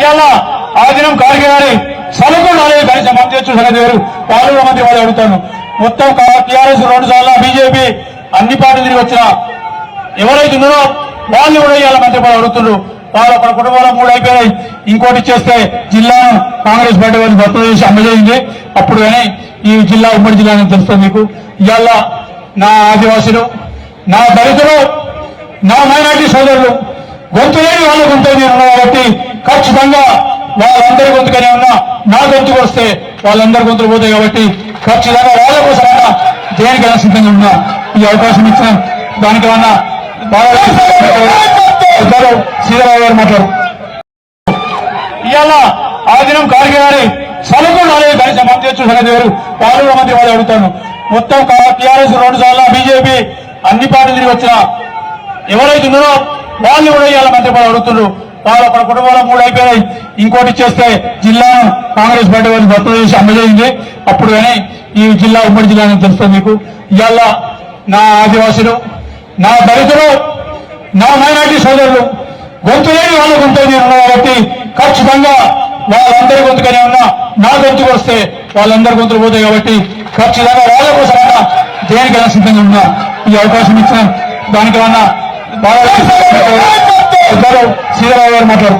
ఇవాళ ఆ దినం కార్గే గారి సభకు రాలేదు కనీసం మంత్రి వచ్చి సంగతి వేరు, పార్లమెంట్ మంత్రి వాళ్ళు అడుగుతాను. మొత్తం టీఆర్ఎస్ 2 సార్లు బీజేపీ అన్ని పార్టీలు తిరిగి వచ్చిన ఎవరైతే ఉన్నారో వాళ్ళు కూడా ఇవాళ మంత్రి పదవి అడుగుతున్నారు. వాళ్ళ కుటుంబాల 3 అయిపోయినాయి, ఇంకోటి ఇచ్చేస్తే జిల్లాను కాంగ్రెస్ పార్టీ వాళ్ళు భర్త చేసి అమ్మజేయింది. అప్పుడు కానీ ఈ జిల్లా ఉమ్మడి జిల్లా అని తెలుస్తుంది మీకు. ఇవాళ నా ఆదివాసులు, నా దళితులు, నా మైనార్టీ సోదరులు గొంతు లేని వాళ్ళ గొంతు ఉన్నారు కాబట్టి ఖచ్చితంగా వాళ్ళందరి గొంతుకనే ఉన్నా నా గొంతుకు వస్తే వాళ్ళందరి గొంతులు పోతాయి కాబట్టి ఖచ్చితంగా వాళ్ళ కోసమైనా దేనికైనా సిద్ధంగా ఉన్నా. ఈ అవకాశం ఇచ్చిన దానికైనా శ్రీరావు గారు మాట్లాడు. ఇవాళ ఆ దినం కార్గే గారి సభకు రాలేదు కనీసం మంత్రి వచ్చి సంగతి వేరు, పార్లమెంట్ మంత్రి వాళ్ళు అడుగుతాను. మొత్తం టీఆర్ఎస్ 2 సార్లు బీజేపీ అన్ని పార్టీలు తిరిగి వచ్చిన ఎవరైతే ఉన్నారో వాళ్ళు కూడా ఇవాళ మంత్రి పదవి అడుగుతున్నారు. వాళ్ళ కుటుంబాల 3 అయిపోయినాయి, ఇంకోటి ఇచ్చేస్తే జిల్లాను కాంగ్రెస్ పార్టీ వాళ్ళు భర్త చేసి అమ్మజేయింది. అప్పుడు కానీ ఈ జిల్లా ఉమ్మడి జిల్లా అని తెలుస్తుంది మీకు. ఇవాళ నా ఆదివాసులు, నా దళితులు, నా మైనార్టీ సోదరులు గొంతు లేని వాళ్ళ గొంతు ఉన్నారు కాబట్టి ఖచ్చితంగా వాళ్ళందరి గొంతుకనే ఉన్నా నా గొంతుకు వస్తే వాళ్ళందరి గొంతులు పోతాయి కాబట్టి ఖచ్చితంగా వాళ్ళ కోసమైనా దేనికైనా సిద్ధంగా ఉన్నా. ఈ అవకాశం ఇచ్చిన దానికైనా శ్రీరావు గారు మాట్లాడు.